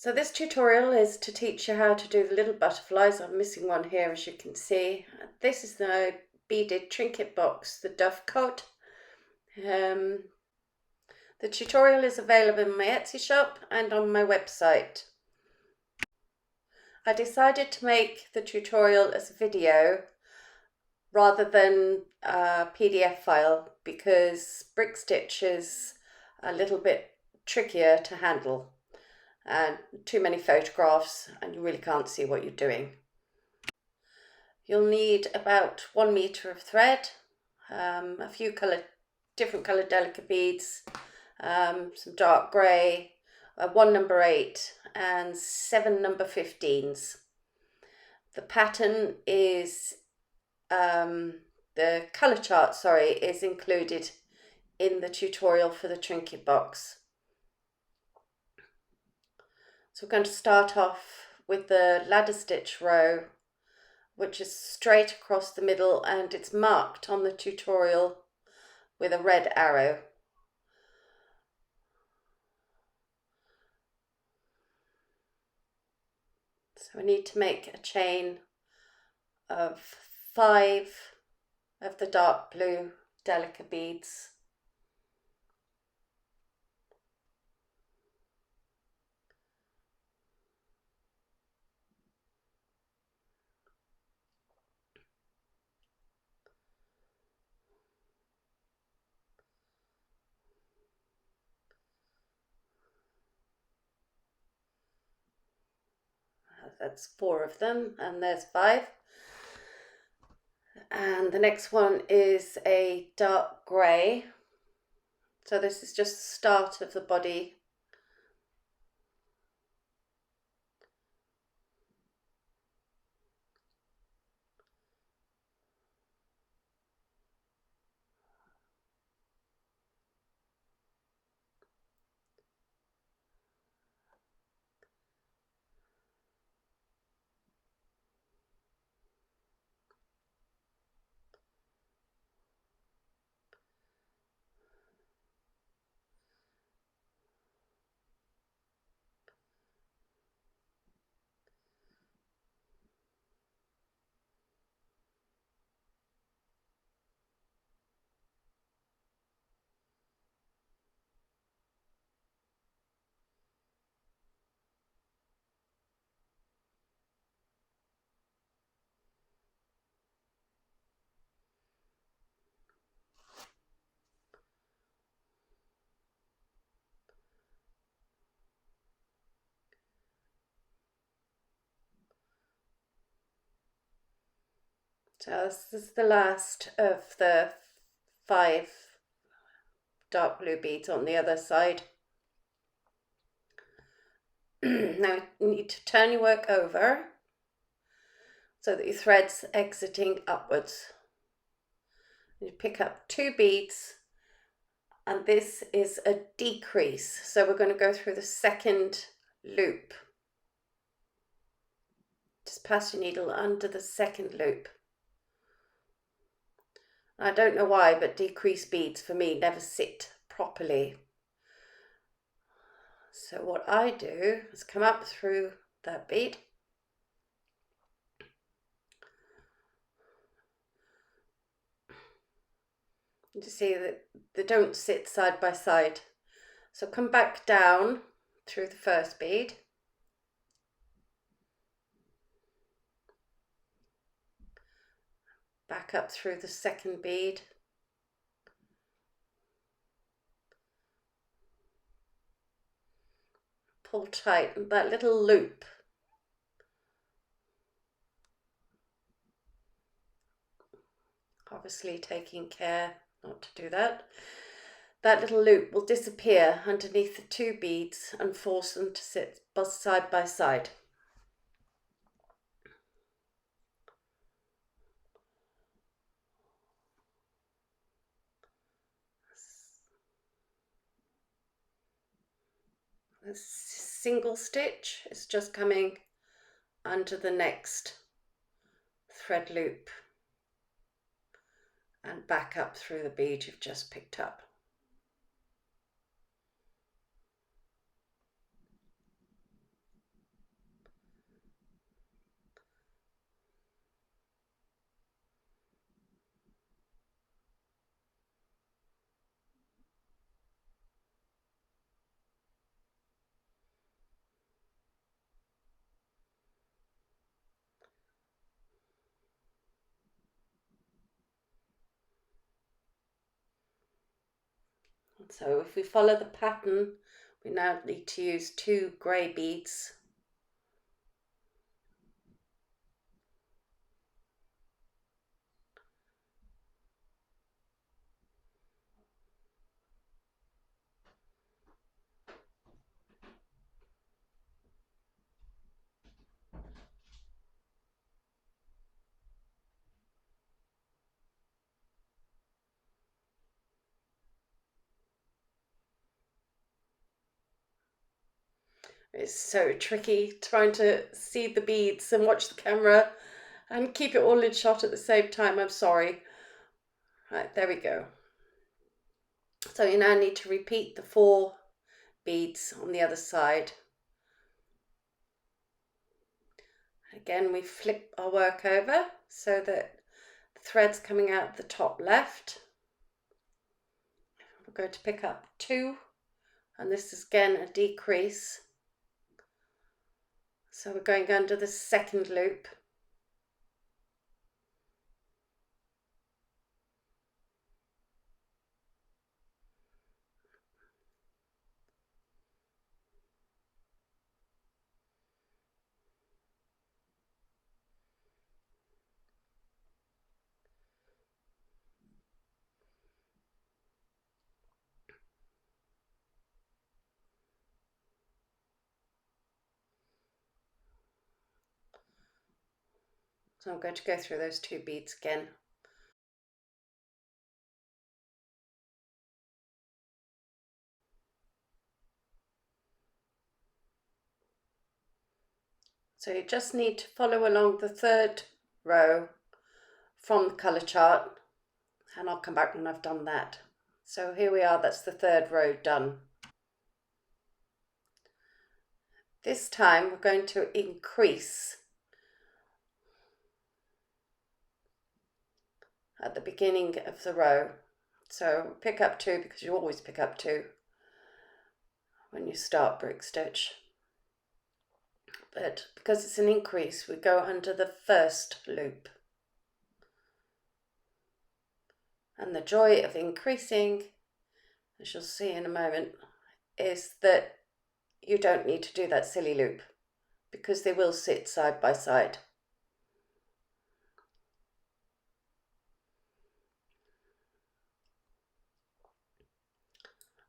So this tutorial is to teach you how to do the little butterflies. I'm missing one here, as you can see. This is the beaded trinket box, the Dovecot. The tutorial is available in my Etsy shop and on my website. I decided to make the tutorial as a video rather than a PDF file because brick stitch is a little bit trickier to handle and too many photographs and you really can't see what you're doing. You'll need about 1 meter of thread, a few different coloured delicate beads, some dark grey, 1 number 8 and 7 number 15s. The pattern is, the colour chart, is included in the tutorial for the trinket box. So we're going to start off with the ladder stitch row, which is straight across the middle and it's marked on the tutorial with a red arrow. So we need to make a chain of 5 of the dark blue delicate beads. That's 4 of them, and there's 5. And the next one is a dark grey. So this is just the start of the body. So this is the last of the 5 dark blue beads on the other side. Now you need to turn your work over so that your thread's exiting upwards. You pick up 2 beads and this is a decrease. So we're going to go through the second loop. Just pass your needle under the second loop. I don't know why, but decrease beads for me never sit properly. So what I do is come up through that bead, you see that they don't sit side by side. So come back down through the first bead, back up through the second bead, pull tight that little loop. Obviously taking care not to do that. That little loop will disappear underneath the 2 beads and force them to sit side by side. A single stitch is just coming under the next thread loop and back up through the bead you've just picked up. So if we follow the pattern, we now need to use 2 grey beads. It's so tricky trying to see the beads and watch the camera and keep it all in shot at the same time. I'm sorry. Right, there we go. So you now need to repeat the 4 beads on the other side. Again, we flip our work over so that the thread's coming out the top left. We're going to pick up 2, and this is again a decrease. So we're going under the second loop. So I'm going to go through those 2 beads again. So you just need to follow along the 3rd row from the colour chart, and I'll come back when I've done that. So here we are, that's the 3rd row done. This time we're going to increase at the beginning of the row. So pick up 2, because you always pick up 2 when you start brick stitch. But because it's an increase, we go under the 1st loop. And the joy of increasing, as you'll see in a moment, is that you don't need to do that silly loop, because they will sit side by side.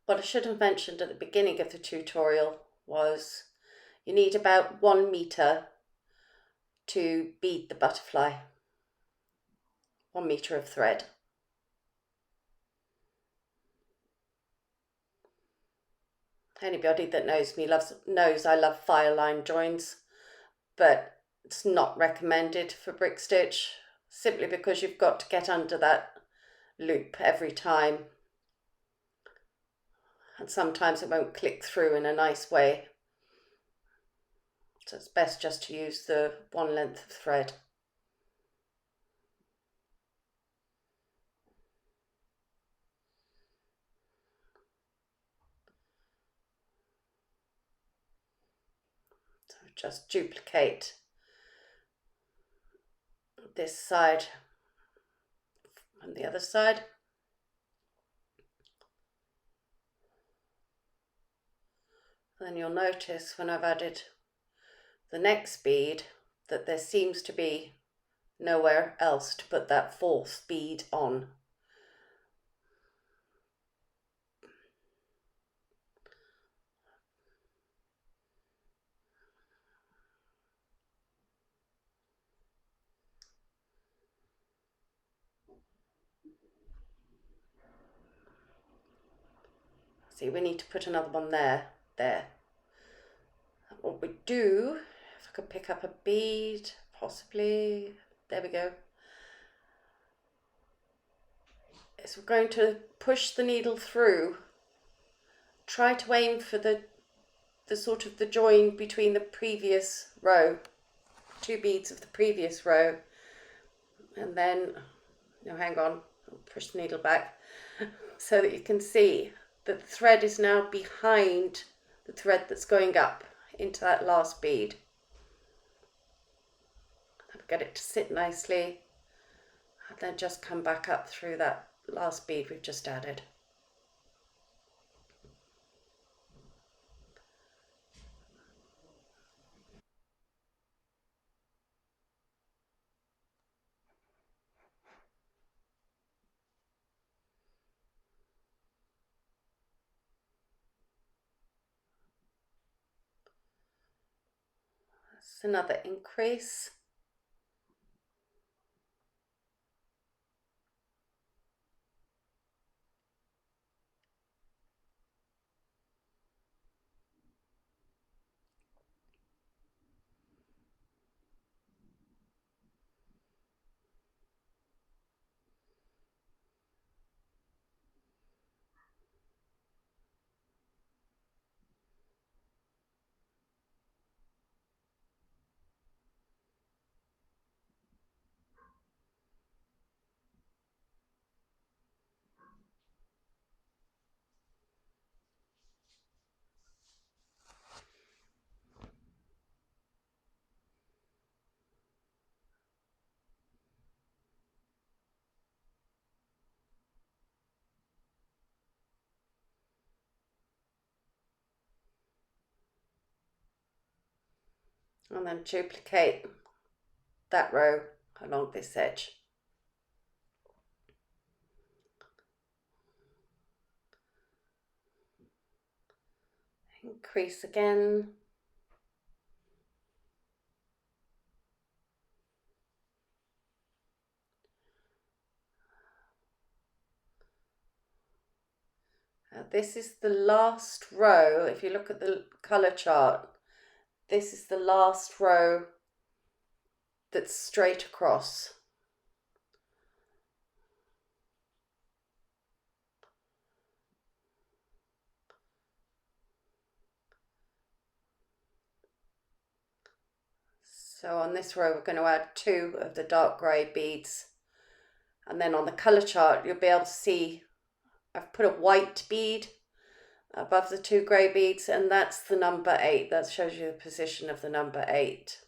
What I should have mentioned at the beginning of the tutorial was you need about 1 meter to bead the butterfly. 1 meter of thread. Anybody that knows me knows I love file line joins, but it's not recommended for brick stitch, simply because you've got to get under that loop every time, and sometimes it won't click through in a nice way. So it's best just to use the 1 length of thread. So just duplicate this side and the other side. Then you'll notice when I've added the next bead that there seems to be nowhere else to put that 4th bead on. See, we need to put another one there. What we do, if I could pick up a bead, possibly, there we go, is we're going to push the needle through. Try to aim for the sort of the join between the previous row, 2 beads of the previous row, and then, no, hang on, I'll push the needle back so that you can see that the thread is now behind the thread that's going up into that last bead. Get it to sit nicely, and then just come back up through that last bead we've just added. Just another increase. And then duplicate that row along this edge. Increase again. This is the last row. If you look at the colour chart, this is the last row that's straight across. So on this row, we're going to add 2 of the dark grey beads. And then on the colour chart, you'll be able to see I've put a white bead above the 2 grey beads, and that's the number 8. That shows you the position of the number 8.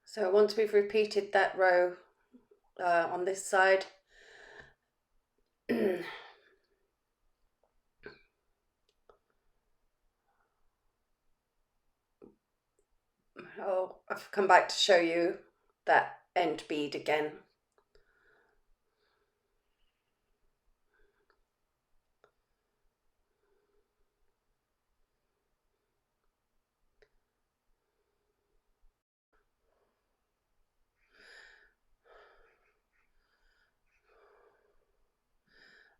So once we've repeated that row on this side, I've come back to show you that end bead again.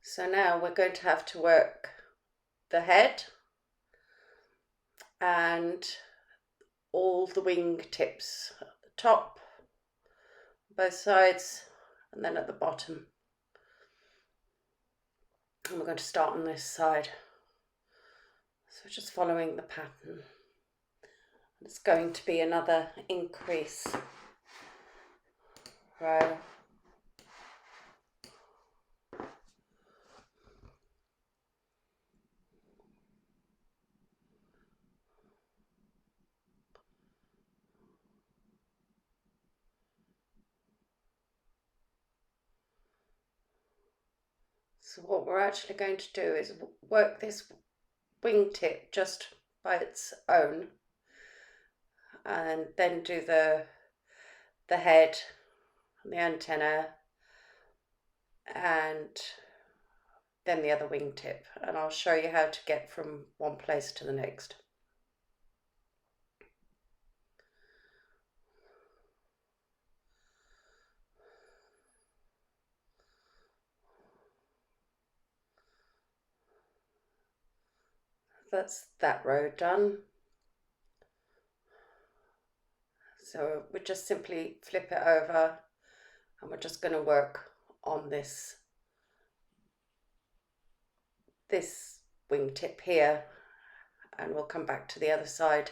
So now we're going to have to work the head and all the wing tips at the top, both sides, and then at the bottom. And we're going to start on this side. So just following the pattern. It's going to be another increase row. So what we're actually going to do is work this wingtip just by its own, and then do the head, the antenna, and then the other wingtip, and I'll show you how to get from one place to the next. That's that row done. So we just simply flip it over, and we're just going to work on this wingtip here, and we'll come back to the other side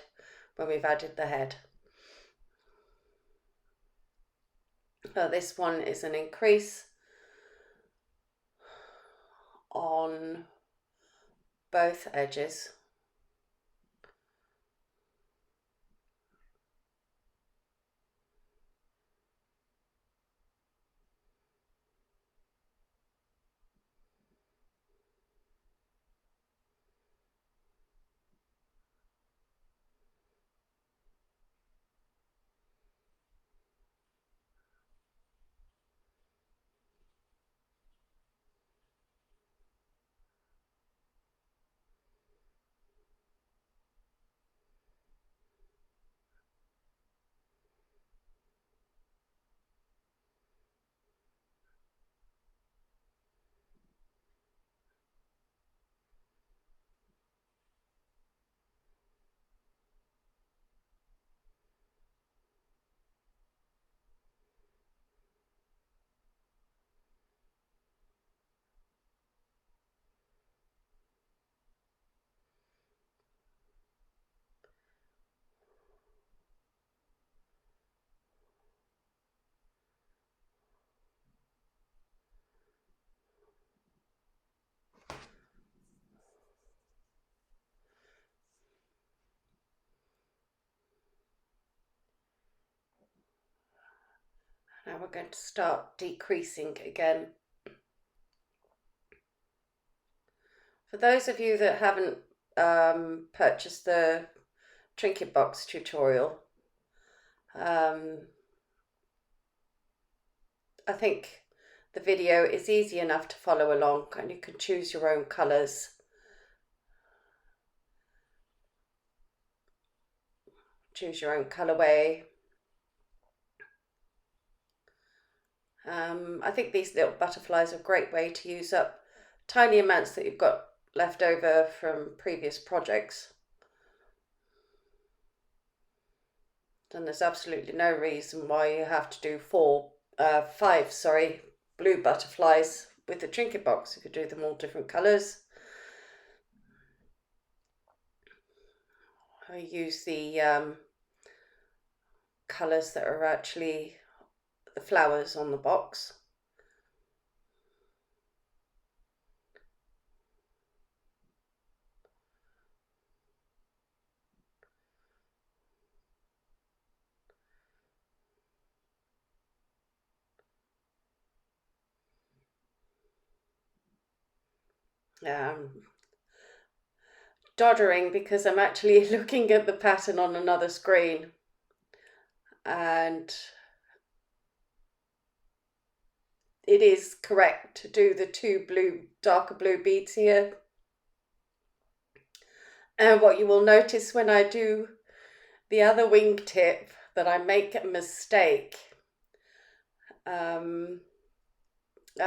when we've added the head. This one is an increase on both edges. Now we're going to start decreasing again. For those of you that haven't purchased the trinket box tutorial, I think the video is easy enough to follow along, and you can choose your own colours. Choose your own colourway. I think these little butterflies are a great way to use up tiny amounts that you've got left over from previous projects. And there's absolutely no reason why you have to do five blue butterflies with the trinket box. You could do them all different colours. I use the colours that are actually the flowers on the box. Doddering because I'm actually looking at the pattern on another screen, and it is correct to do the two darker blue beads here. And what you will notice when I do the other wingtip, that I make a mistake. I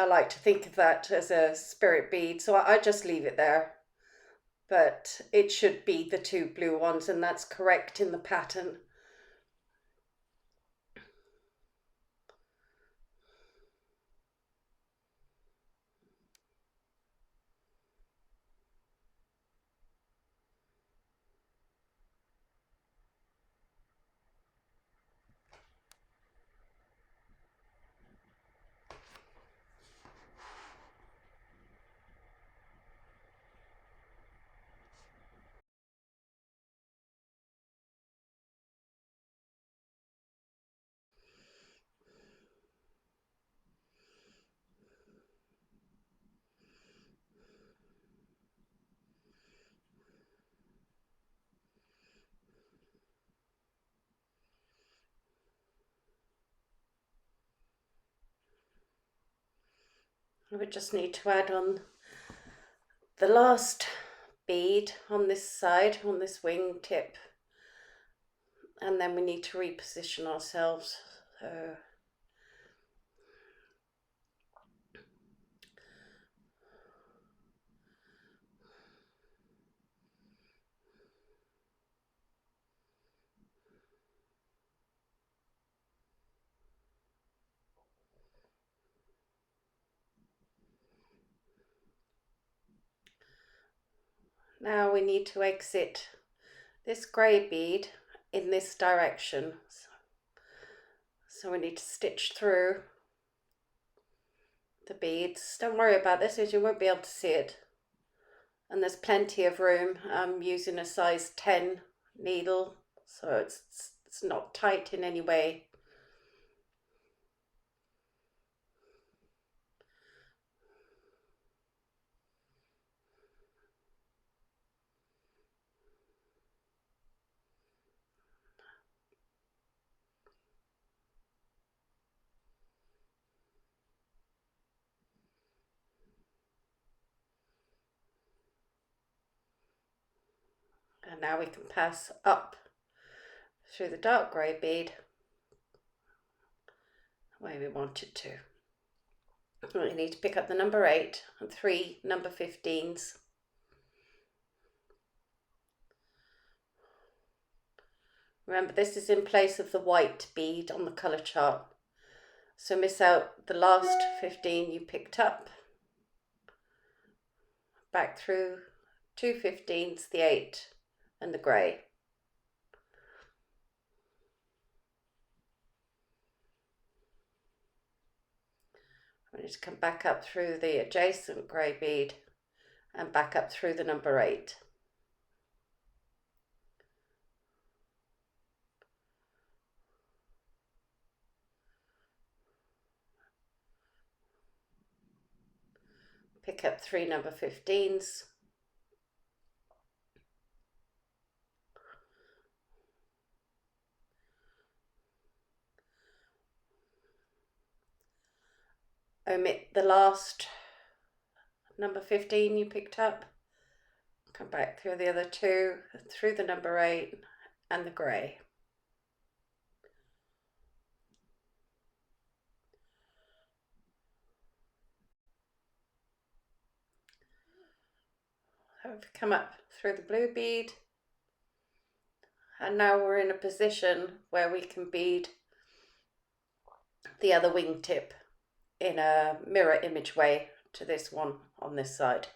like to think of that as a spirit bead, so I just leave it there. But it should be the two blue ones, and that's correct in the pattern. We just need to add on the last bead on this side, on this wing tip, and then we need to reposition ourselves. So now we need to exit this grey bead in this direction. So we need to stitch through the beads. Don't worry about this, as you won't be able to see it. And there's plenty of room. I'm using a size 10 needle, so it's not tight in any way. And now we can pass up through the dark grey bead the way we want it to. We need to pick up the number 8 and 3 number 15s. Remember, this is in place of the white bead on the colour chart. So miss out the last 15 you picked up. Back through 2 15s, the 8 and the grey. We need to come back up through the adjacent grey bead and back up through the number 8. pick up 3 number 15s. Omit the last number 15 you picked up. Come back through the other 2, through the number 8 and the grey. So we've come up through the blue bead, and now we're in a position where we can bead the other wingtip in a mirror image way to this one on this side.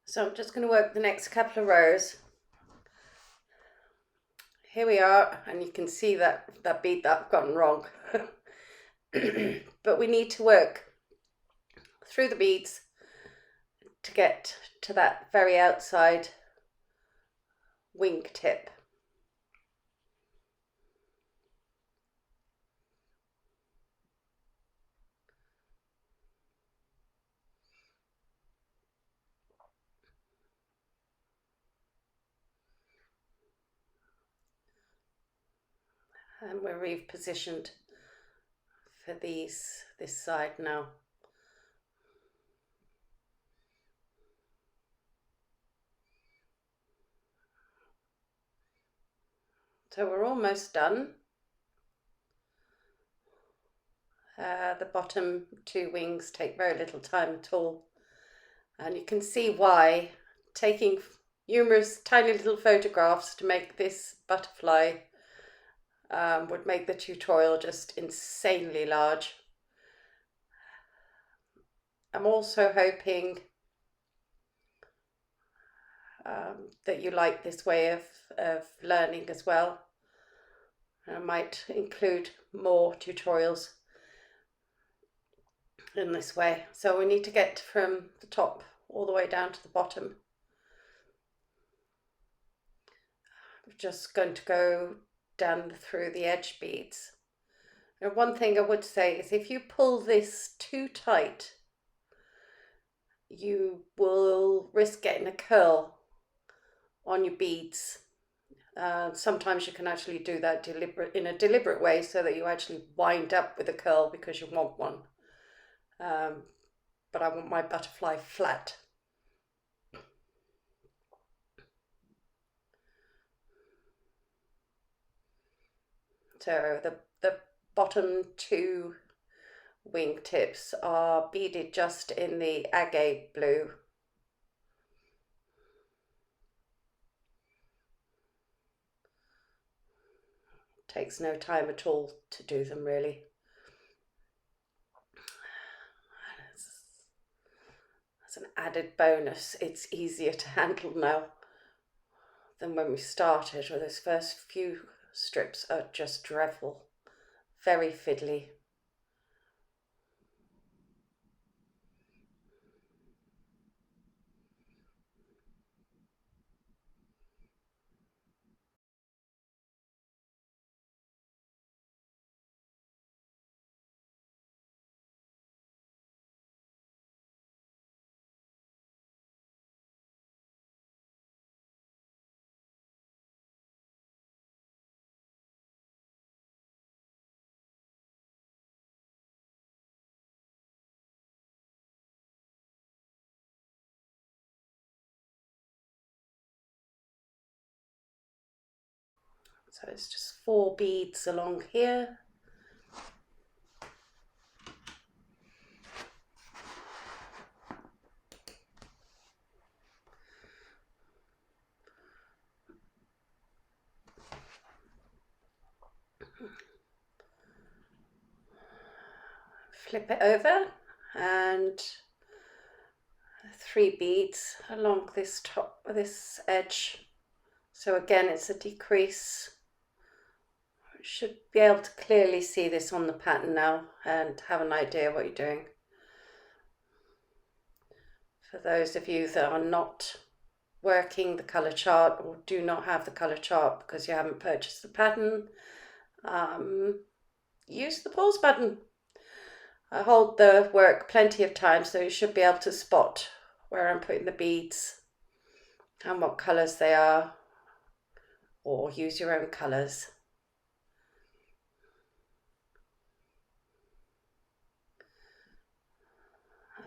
So I'm just going to work the next couple of rows. Here we are, and you can see that bead that I've gotten wrong. But we need to work through the beads to get to that very outside wingtip. And we're repositioned for this side now. So we're almost done. The bottom 2 wings take very little time at all, and you can see why. Taking numerous tiny little photographs to make this butterfly would make the tutorial just insanely large. I'm also hoping that you like this way of learning as well. I might include more tutorials in this way. So we need to get from the top all the way down to the bottom. I'm just going to go down through the edge beads. Now, one thing I would say is if you pull this too tight, you will risk getting a curl on your beads. Sometimes you can actually do that in a deliberate way so that you actually wind up with a curl because you want one. But I want my butterfly flat. So the bottom 2 wingtips are beaded just in the agate blue. Takes no time at all to do them, really. As an added bonus, it's easier to handle now than when we started, where those first few strips are just dreadful, very fiddly. So it's just 4 beads along here. flip it over and 3 beads along this edge. So again, it's a decrease. You should be able to clearly see this on the pattern now and have an idea what you're doing. For those of you that are not working the colour chart or do not have the colour chart because you haven't purchased the pattern, use the pause button. I hold the work plenty of times, so you should be able to spot where I'm putting the beads and what colours they are, or use your own colours.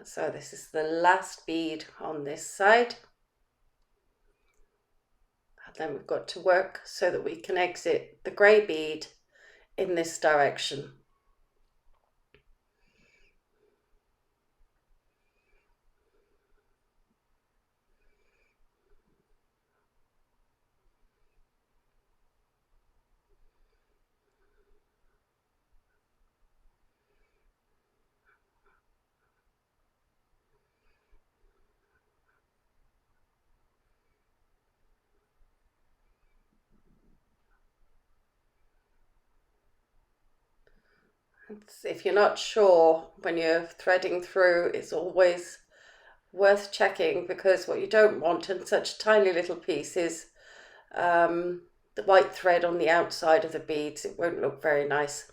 So this is the last bead on this side. And then we've got to work so that we can exit the grey bead in this direction. If you're not sure when you're threading through, it's always worth checking, because what you don't want in such tiny little pieces, the white thread on the outside of the beads, it won't look very nice.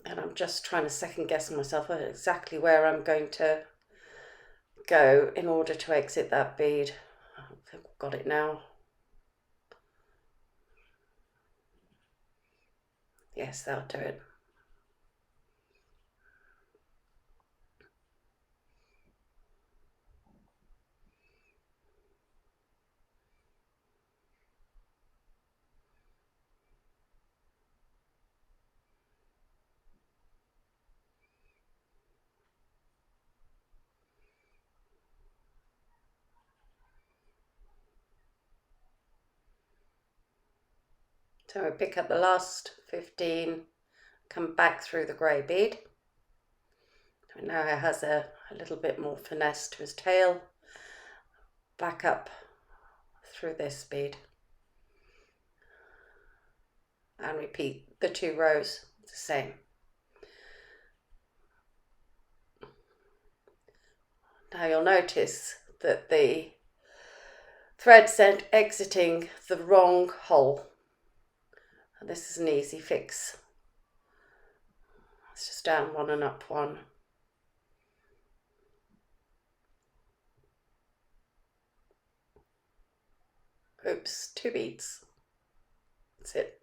And I'm just trying to second guess myself at exactly where I'm going to go in order to exit that bead. I think I've got it now. Yes, that'll do it. So I pick up the last 15, come back through the grey bead. And now it has a little bit more finesse to his tail. Back up through this bead. And repeat the 2 rows the same. Now you'll notice that the thread's exiting the wrong hole. And this is an easy fix. It's just down 1 and up 1. Oops, 2 beads. That's it.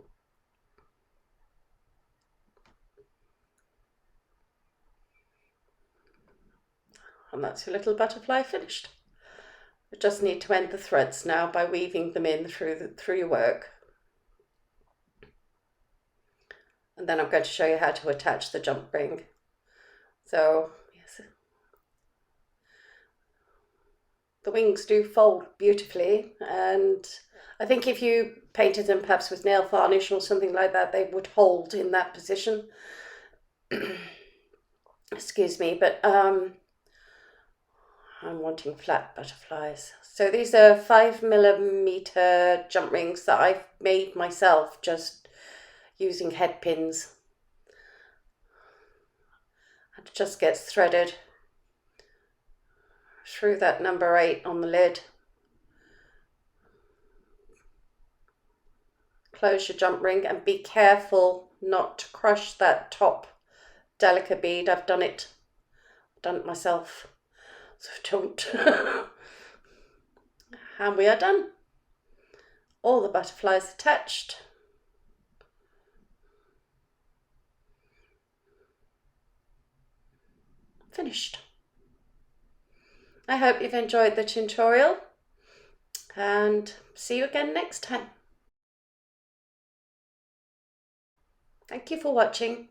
And that's your little butterfly finished. You just need to end the threads now by weaving them in through your work. And then I'm going to show you how to attach the jump ring. So, yes, the wings do fold beautifully, and I think if you painted them perhaps with nail varnish or something like that, they would hold in that position. Excuse me, but I'm wanting flat butterflies. So these are 5mm jump rings that I've made myself just using head pins. It just gets threaded through that number 8 on the lid. Close your jump ring and be careful not to crush that top delicate bead. I've done it myself, so don't. And we are done. All the butterflies attached. Finished. I hope you've enjoyed the tutorial, and see you again next time. Thank you for watching.